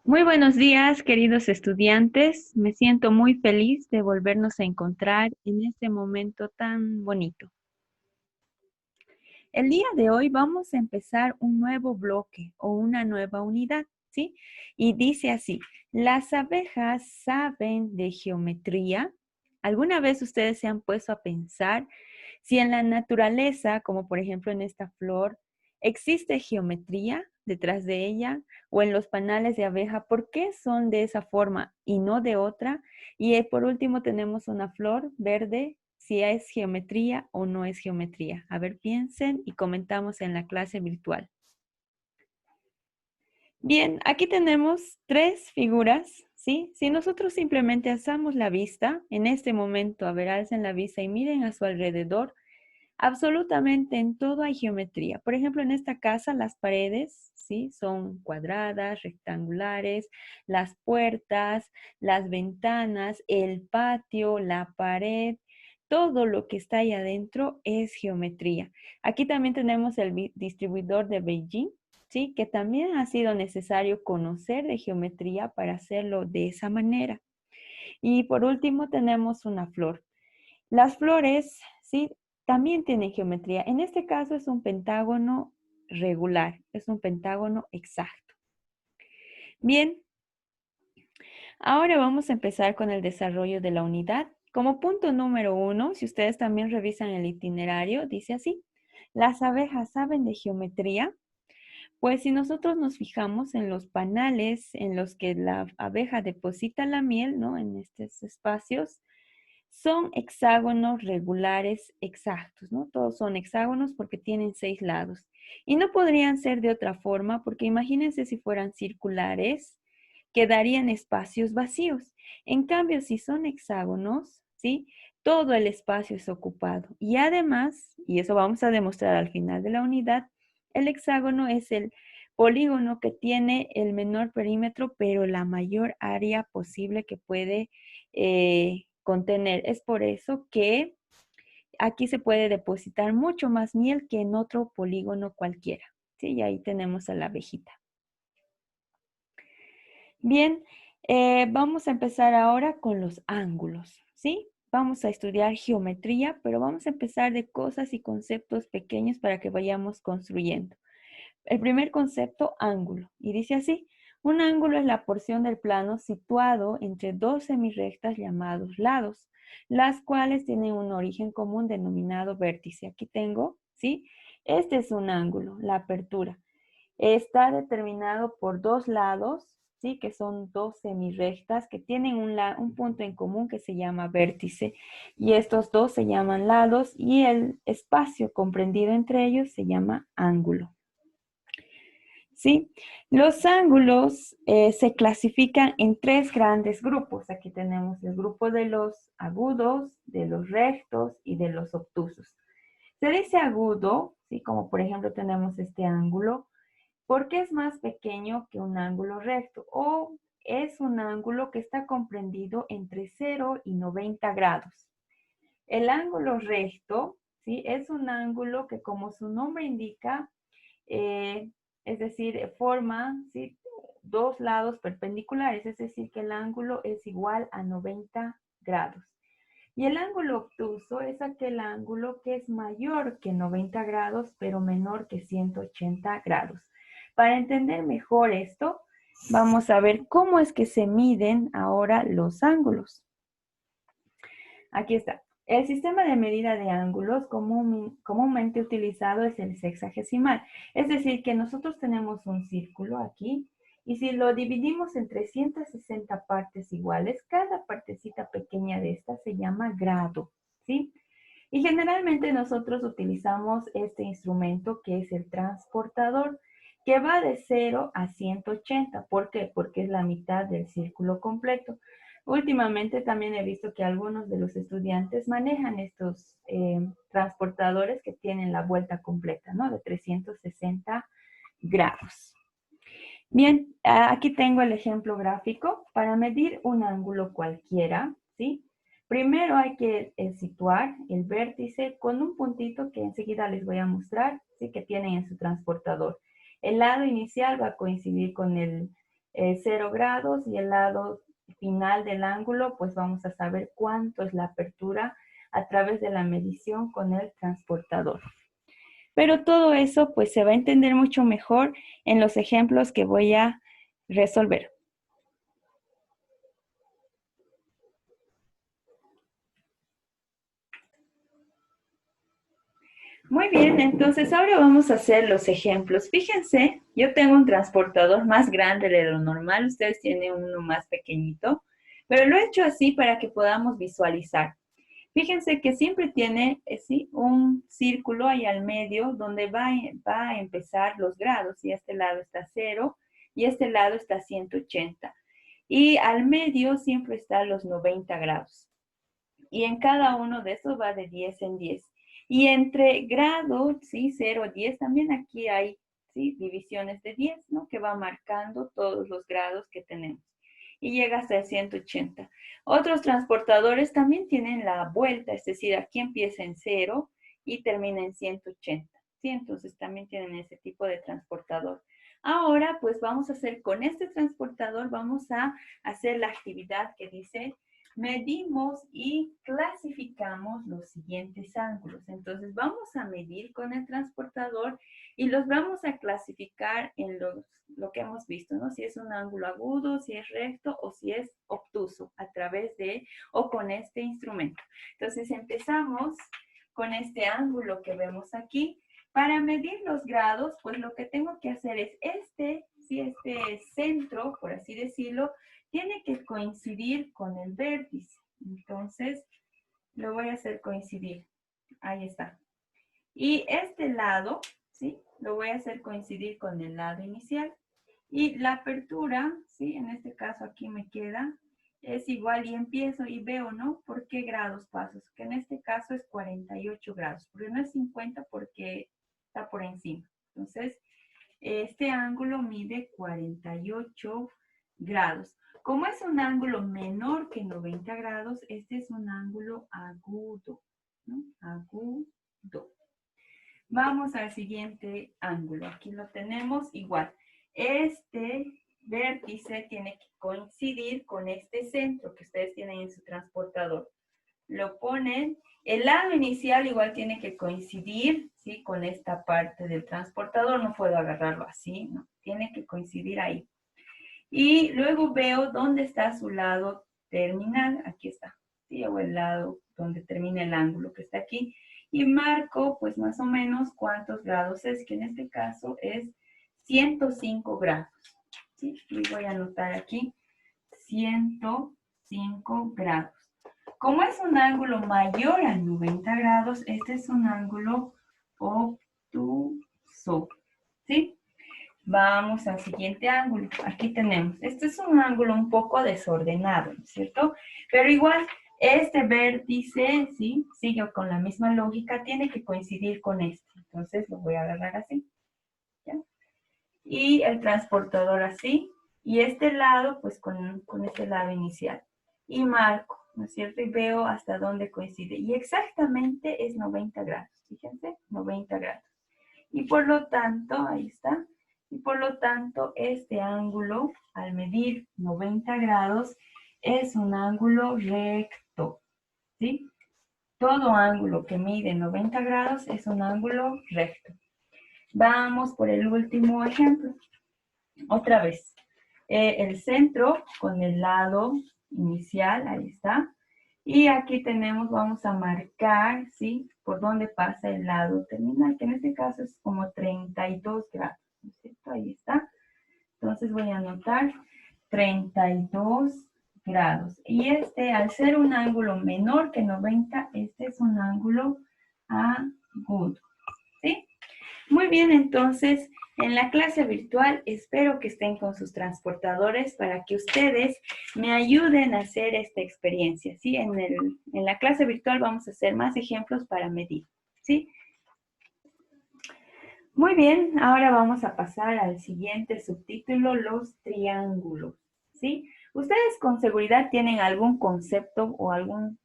Muy buenos días, queridos estudiantes. Me siento muy feliz de volvernos a encontrar en este momento tan bonito. El día de hoy vamos a empezar un nuevo bloque o una nueva unidad, ¿sí? Y dice así, las abejas saben de geometría. ¿Alguna vez ustedes se han puesto a pensar si en la naturaleza, como por ejemplo en esta flor, existe geometría detrás de ella o en los panales de abeja? ¿Por qué son de esa forma y no de otra? Y por último tenemos una flor verde, si es geometría o no es geometría. A ver, piensen y comentamos en la clase virtual. Bien, aquí tenemos tres figuras, ¿sí? Si nosotros simplemente alzamos la vista, en este momento, a ver, alcen la vista y miren a su alrededor, absolutamente en todo hay geometría. Por ejemplo, en esta casa las paredes, ¿sí? Son cuadradas, rectangulares, las puertas, las ventanas, el patio, la pared, todo lo que está ahí adentro es geometría. Aquí también tenemos el distribuidor de Beijing, ¿sí? Que también ha sido necesario conocer de geometría para hacerlo de esa manera. Y por último tenemos una flor. Las flores, sí, también tienen geometría. En este caso es un pentágono regular, es un pentágono exacto. Bien, ahora vamos a empezar con el desarrollo de la unidad. Como punto número 1, si ustedes también revisan el itinerario, dice así, ¿las abejas saben de geometría? Pues si nosotros nos fijamos en los panales en los que la abeja deposita la miel, ¿no? En estos espacios, son hexágonos regulares exactos, ¿no? Todos son hexágonos porque tienen 6 lados. Y no podrían ser de otra forma porque imagínense si fueran circulares, quedarían espacios vacíos. En cambio, si son hexágonos, ¿sí? Todo el espacio es ocupado. Y además, y eso vamos a demostrar al final de la unidad, el hexágono es el polígono que tiene el menor perímetro, pero la mayor área posible que puede contener. Es por eso que aquí se puede depositar mucho más miel que en otro polígono cualquiera. ¿Sí? Y ahí tenemos a la abejita. Bien, vamos a empezar ahora con los ángulos, ¿sí? Vamos a estudiar geometría, pero vamos a empezar de cosas y conceptos pequeños para que vayamos construyendo. El primer concepto, ángulo, y dice así, un ángulo es la porción del plano situado entre dos semirrectas llamados lados, las cuales tienen un origen común denominado vértice. Aquí tengo, ¿sí? Este es un ángulo, la apertura. Está determinado por dos lados, ¿sí? Que son dos semirrectas que tienen un punto en común que se llama vértice. Y estos dos se llaman lados y el espacio comprendido entre ellos se llama ángulo. ¿Sí? Los ángulos se clasifican en tres grandes grupos. Aquí tenemos el grupo de los agudos, de los rectos y de los obtusos. Se dice agudo, ¿sí? Como por ejemplo tenemos este ángulo, porque es más pequeño que un ángulo recto o es un ángulo que está comprendido entre 0 y 90 grados. El ángulo recto, ¿sí? Es un ángulo que, como su nombre indica, eh, es decir, forma, ¿sí? Dos lados perpendiculares, es decir, que el ángulo es igual a 90 grados. Y el ángulo obtuso es aquel ángulo que es mayor que 90 grados, pero menor que 180 grados. Para entender mejor esto, vamos a ver cómo es que se miden ahora los ángulos. Aquí está. El sistema de medida de ángulos comúnmente utilizado es el sexagesimal. Es decir, que nosotros tenemos un círculo aquí y si lo dividimos en 360 partes iguales, cada partecita pequeña de esta se llama grado, ¿sí? Y generalmente nosotros utilizamos este instrumento que es el transportador, que va de 0 a 180. ¿Por qué? Porque es la mitad del círculo completo. Últimamente también he visto que algunos de los estudiantes manejan estos transportadores que tienen la vuelta completa, ¿no? De 360 grados. Bien, aquí tengo el ejemplo gráfico. Para medir un ángulo cualquiera, ¿sí? Primero hay que situar el vértice con un puntito que enseguida les voy a mostrar, ¿sí? Que tienen en su transportador. El lado inicial va a coincidir con 0 grados y el lado final del ángulo, pues vamos a saber cuánto es la apertura a través de la medición con el transportador. Pero todo eso pues se va a entender mucho mejor en los ejemplos que voy a resolver. Muy bien, entonces ahora vamos a hacer los ejemplos. Fíjense, yo tengo un transportador más grande de lo normal, ustedes tienen uno más pequeñito, pero lo he hecho así para que podamos visualizar. Fíjense que siempre tiene ¿sí? un círculo ahí al medio donde va a empezar los grados y este lado está 0 y este lado está 180. Y al medio siempre están los 90 grados. Y en cada uno de esos va de 10 en 10. Y entre grados, ¿sí? 0, 10, también aquí hay ¿sí? divisiones de 10, ¿no? Que va marcando todos los grados que tenemos. Y llega hasta el 180. Otros transportadores también tienen la vuelta, es decir, aquí empieza en 0 y termina en 180. ¿Sí? Entonces también tienen ese tipo de transportador. Ahora, pues vamos a hacer con este transportador, vamos a hacer la actividad que dice medimos y clasificamos los siguientes ángulos. Entonces vamos a medir con el transportador y los vamos a clasificar en lo que hemos visto, ¿no? Si es un ángulo agudo, si es recto o si es obtuso a través de o con este instrumento. Entonces empezamos con este ángulo que vemos aquí. Para medir los grados, pues lo que tengo que hacer es este centro, por así decirlo, tiene que coincidir con el vértice. Entonces, lo voy a hacer coincidir. Ahí está. Y este lado, ¿sí? Lo voy a hacer coincidir con el lado inicial. Y la apertura, ¿sí? En este caso aquí me queda, es igual y empiezo y veo, ¿no? ¿Por qué grados paso? Que en este caso es 48 grados, porque no es 50 porque está por encima. Entonces, este ángulo mide 48 grados. Como es un ángulo menor que 90 grados, este es un ángulo agudo, ¿no? Agudo. Vamos al siguiente ángulo. Aquí lo tenemos igual. Este vértice tiene que coincidir con este centro que ustedes tienen en su transportador. Lo ponen, el lado inicial igual tiene que coincidir, ¿sí? Con esta parte del transportador, no puedo agarrarlo así, ¿no? Tiene que coincidir ahí. Y luego veo dónde está su lado terminal, aquí está, ¿sí? O el lado donde termina el ángulo que está aquí. Y marco, pues más o menos cuántos grados es, que en este caso es 105 grados, ¿sí? Y voy a anotar aquí 105 grados. Como es un ángulo mayor a 90 grados, este es un ángulo obtuso, ¿sí? Vamos al siguiente ángulo. Aquí tenemos. Este es un ángulo un poco desordenado, ¿cierto? Pero igual, este vértice, ¿sí? Sigue con la misma lógica, tiene que coincidir con este. Entonces lo voy a agarrar así, ¿ya? Y el transportador así. Y este lado, pues con este lado inicial. Y marco, ¿no es cierto? Y veo hasta dónde coincide. Y exactamente es 90 grados. Fíjense, 90 grados. Y por lo tanto, ahí está. Y por lo tanto, este ángulo, al medir 90 grados, es un ángulo recto, ¿sí? Todo ángulo que mide 90 grados es un ángulo recto. Vamos por el último ejemplo. Otra vez. El centro con el lado inicial, ahí está. Y aquí tenemos, vamos a marcar, ¿sí? Por dónde pasa el lado terminal, que en este caso es como 32 grados, ¿no es cierto? Ahí está. Entonces voy a anotar 32 grados. Y este, al ser un ángulo menor que 90, este es un ángulo agudo, ¿sí? Muy bien, entonces, en la clase virtual espero que estén con sus transportadores para que ustedes me ayuden a hacer esta experiencia, ¿sí? En la clase virtual vamos a hacer más ejemplos para medir, ¿sí? Muy bien, ahora vamos a pasar al siguiente subtítulo, los triángulos, ¿sí? Ustedes con seguridad tienen algún concepto o algún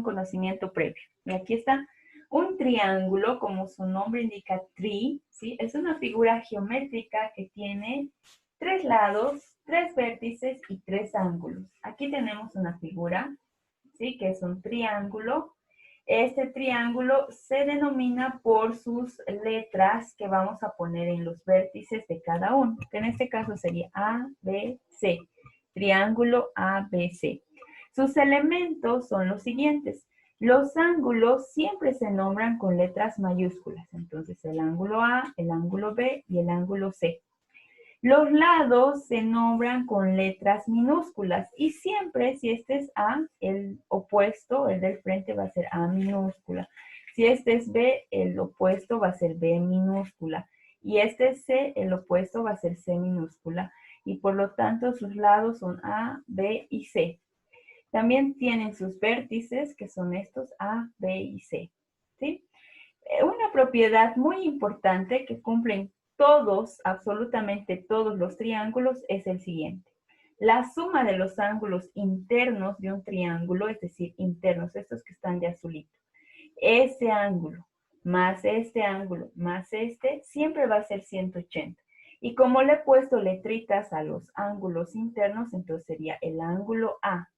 conocimiento previo. Y aquí está. Un triángulo, como su nombre indica, tri, ¿sí? Es una figura geométrica que tiene tres lados, tres vértices y tres ángulos. Aquí tenemos una figura, ¿sí? Que es un triángulo. Este triángulo se denomina por sus letras que vamos a poner en los vértices de cada uno, que en este caso sería A, B, C. Triángulo A, B, C. Sus elementos son los siguientes. Los ángulos siempre se nombran con letras mayúsculas. Entonces, el ángulo A, el ángulo B y el ángulo C. Los lados se nombran con letras minúsculas y siempre si este es A, el opuesto, el del frente va a ser A minúscula. Si este es B, el opuesto va a ser B minúscula. Y este es C, el opuesto va a ser C minúscula. Y por lo tanto sus lados son A, B y C. También tienen sus vértices, que son estos A, B y C. ¿Sí? Una propiedad muy importante que cumplen todos, absolutamente todos los triángulos es el siguiente. La suma de los ángulos internos de un triángulo, es decir, internos, estos que están de azulito, este ángulo más este ángulo más este, siempre va a ser 180. Y como le he puesto letritas a los ángulos internos, entonces sería el ángulo A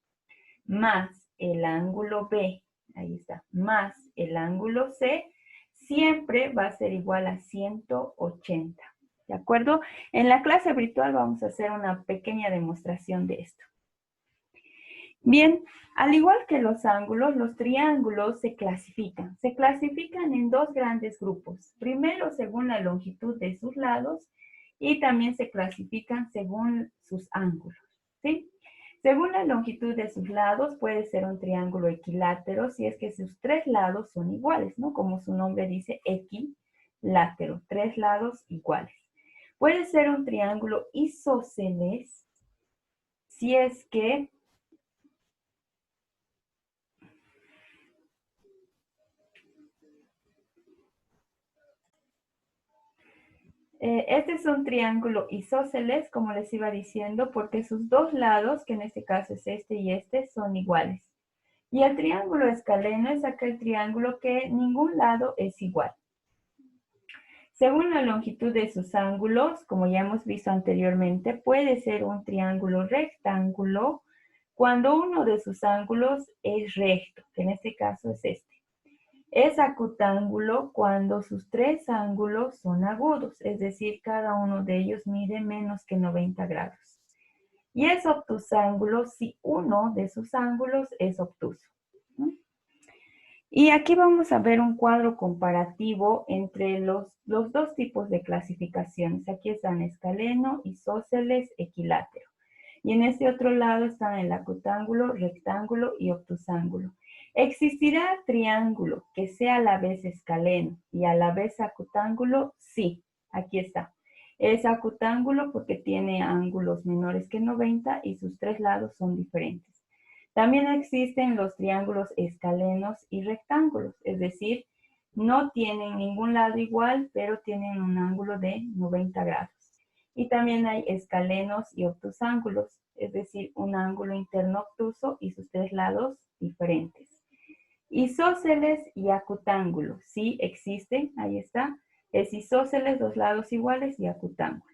más el ángulo B, ahí está, más el ángulo C, siempre va a ser igual a 180. ¿De acuerdo? En la clase virtual vamos a hacer una pequeña demostración de esto. Bien, al igual que los ángulos, los triángulos se clasifican. Se clasifican en dos grandes grupos. Primero, según la longitud de sus lados y también se clasifican según sus ángulos, ¿sí? Según la longitud de sus lados, puede ser un triángulo equilátero si es que sus tres lados son iguales, ¿no? Como su nombre dice, equilátero, tres lados iguales. Puede ser un triángulo isósceles si es que este es un triángulo isósceles, como les iba diciendo, porque sus dos lados, que en este caso es este y este, son iguales. Y el triángulo escaleno es aquel triángulo que ningún lado es igual. Según la longitud de sus ángulos, como ya hemos visto anteriormente, puede ser un triángulo rectángulo cuando uno de sus ángulos es recto, que en este caso es este. Es acutángulo cuando sus tres ángulos son agudos, es decir, cada uno de ellos mide menos que 90 grados. Y es obtusángulo si uno de sus ángulos es obtuso. Y aquí vamos a ver un cuadro comparativo entre los dos tipos de clasificaciones. Aquí están escaleno, isósceles, equilátero. Y en este otro lado están el acutángulo, rectángulo y obtusángulo. ¿Existirá triángulo que sea a la vez escaleno y a la vez acutángulo? Sí, aquí está. Es acutángulo porque tiene ángulos menores que 90 y sus tres lados son diferentes. También existen los triángulos escalenos y rectángulos, es decir, no tienen ningún lado igual, pero tienen un ángulo de 90 grados. Y también hay escalenos y obtusángulos, es decir, un ángulo interno obtuso y sus tres lados diferentes. Isósceles y acutángulo, sí existen, ahí está. Es isósceles, dos lados iguales y acutángulo.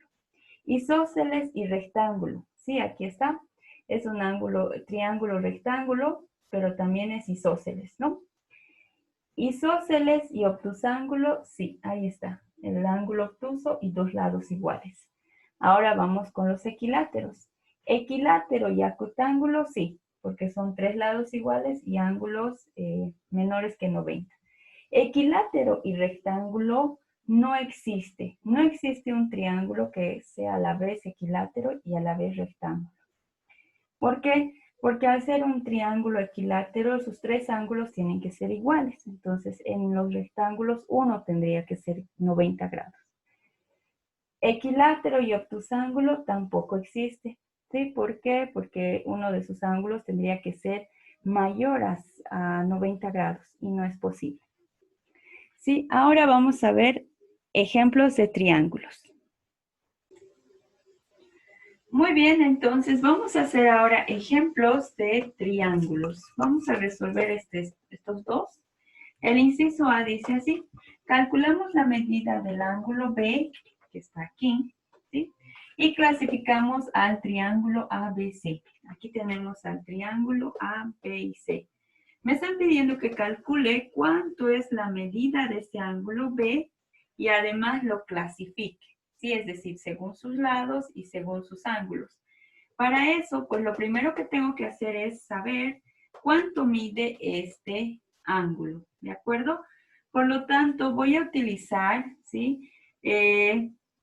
Isósceles y rectángulo, sí, aquí está. Es un ángulo, triángulo rectángulo, pero también es isósceles, ¿no? Isósceles y obtusángulo, sí, ahí está. El ángulo obtuso y dos lados iguales. Ahora vamos con los equiláteros. Equilátero y acutángulo, sí, porque son tres lados iguales y ángulos menores que 90. Equilátero y rectángulo no existe. No existe un triángulo que sea a la vez equilátero y a la vez rectángulo. ¿Por qué? Porque al ser un triángulo equilátero, sus tres ángulos tienen que ser iguales. Entonces, en los rectángulos, uno tendría que ser 90 grados. Equilátero y obtusángulo tampoco existe. ¿Sí? ¿Por qué? Porque uno de sus ángulos tendría que ser mayor a 90 grados y no es posible. ¿Sí? Ahora vamos a ver ejemplos de triángulos. Muy bien, entonces vamos a hacer ahora ejemplos de triángulos. Vamos a resolver estos dos. El inciso A dice así: calculamos la medida del ángulo B, que está aquí, ¿sí? Y clasificamos al triángulo ABC. Aquí tenemos al triángulo A, B y C. Me están pidiendo que calcule cuánto es la medida de este ángulo B y además lo clasifique, ¿sí? Es decir, según sus lados y según sus ángulos. Para eso, pues lo primero que tengo que hacer es saber cuánto mide este ángulo, ¿de acuerdo? Por lo tanto, voy a utilizar, ¿sí?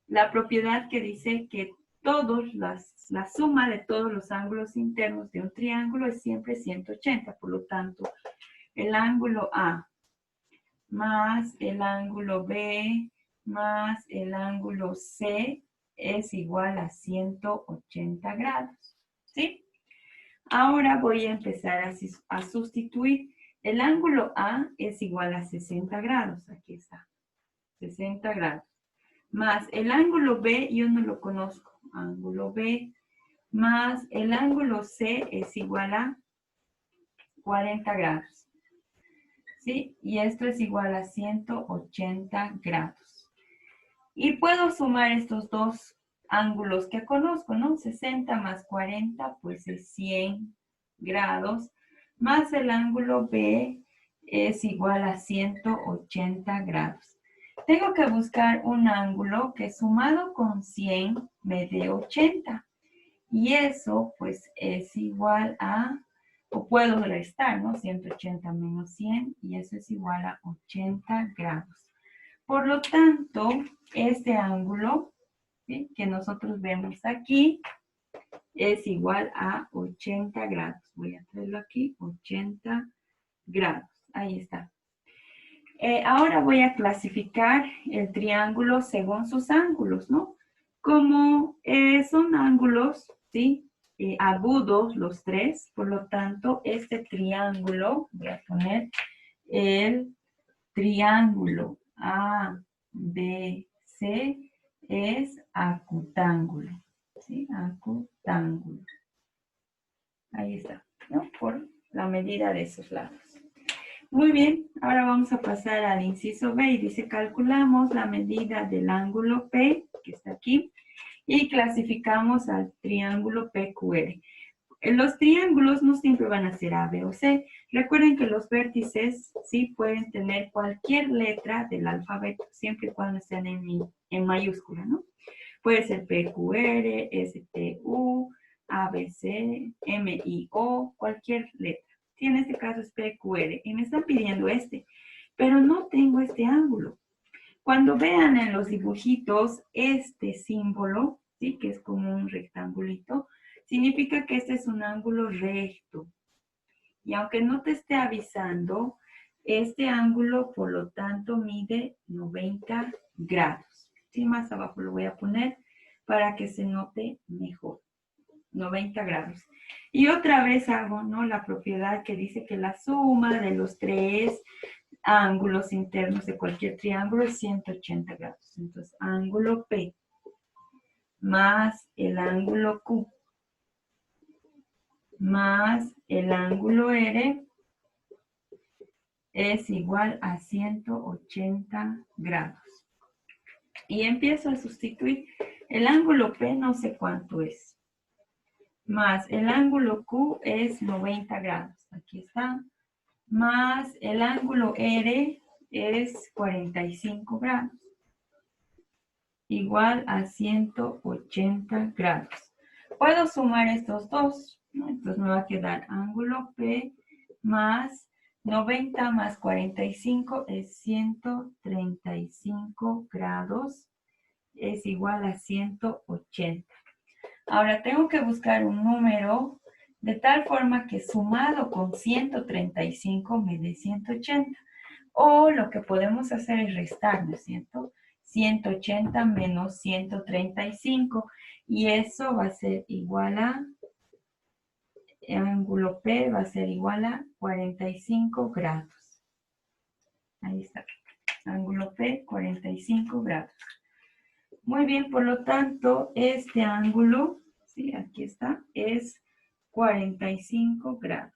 La propiedad que dice que la suma de todos los ángulos internos de un triángulo es siempre 180. Por lo tanto, el ángulo A más el ángulo B más el ángulo C es igual a 180 grados, ¿sí? Ahora voy a empezar a sustituir. El ángulo A es igual a 60 grados, aquí está, 60 grados. Más el ángulo B, yo no lo conozco, ángulo B, más el ángulo C es igual a 40 grados. ¿Sí? Y esto es igual a 180 grados. Y puedo sumar estos dos ángulos que conozco, ¿no? 60 más 40, pues es 100 grados, más el ángulo B es igual a 180 grados. Tengo que buscar un ángulo que sumado con 100 me dé 80. Y eso, pues, es igual a, o puedo restar, ¿no? 180 menos 100, y eso es igual a 80 grados. Por lo tanto, este ángulo, ¿sí?, que nosotros vemos aquí, es igual a 80 grados. Voy a traerlo aquí, 80 grados. Ahí está. Ahora voy a clasificar el triángulo según sus ángulos, ¿no? Como son ángulos, ¿sí? Agudos los tres, por lo tanto, este triángulo, voy a poner el triángulo A, B, C, es acutángulo, ¿sí? Acutángulo. Ahí está, ¿no? Por la medida de esos lados. Muy bien, ahora vamos a pasar al inciso B y dice calculamos la medida del ángulo P, que está aquí, y clasificamos al triángulo PQR. Los triángulos no siempre van a ser A, B o C. Recuerden que los vértices sí pueden tener cualquier letra del alfabeto, siempre y cuando estén en mayúscula, ¿no? Puede ser PQR, STU, ABC, MIO, cualquier letra. Sí, en este caso es PQR y me están pidiendo este, pero no tengo este ángulo. Cuando vean en los dibujitos este símbolo, ¿sí?, que es como un rectangulito, significa que este es un ángulo recto. Y aunque no te esté avisando, este ángulo, por lo tanto, mide 90 grados. Sí, más abajo lo voy a poner para que se note mejor. 90 grados. Y otra vez hago, ¿no?, la propiedad que dice que la suma de los tres ángulos internos de cualquier triángulo es 180 grados. Entonces, ángulo P más el ángulo Q más el ángulo R es igual a 180 grados. Y empiezo a sustituir. El ángulo P no sé cuánto es. Más el ángulo Q es 90 grados. Aquí está. Más el ángulo R es 45 grados. Igual a 180 grados. Puedo sumar estos dos, ¿no? Entonces me va a quedar ángulo P más 90 más 45 es 135 grados. Es igual a 180. Ahora tengo que buscar un número de tal forma que sumado con 135 me dé 180. O lo que podemos hacer es restar, ¿no es cierto? 180 menos 135. Y eso va a ser igual a, ángulo P va a ser igual a 45 grados. Ahí está. Ángulo P, 45 grados. Muy bien, por lo tanto, este ángulo, sí, aquí está, es 45 grados.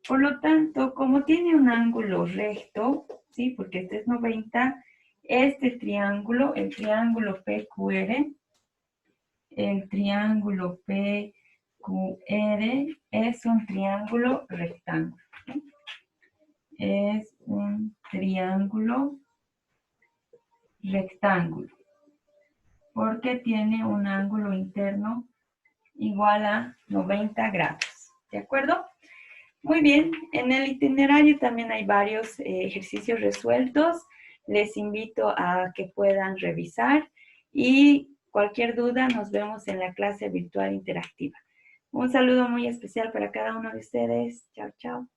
Por lo tanto, como tiene un ángulo recto, sí, porque este es 90, este triángulo, el triángulo PQR, El triángulo PQR es un triángulo rectángulo. ¿Sí? Es un triángulo rectángulo porque tiene un ángulo interno igual a 90 grados. ¿De acuerdo? Muy bien, en el itinerario también hay varios ejercicios resueltos. Les invito a que puedan revisar y cualquier duda nos vemos en la clase virtual interactiva. Un saludo muy especial para cada uno de ustedes. Chao, chao.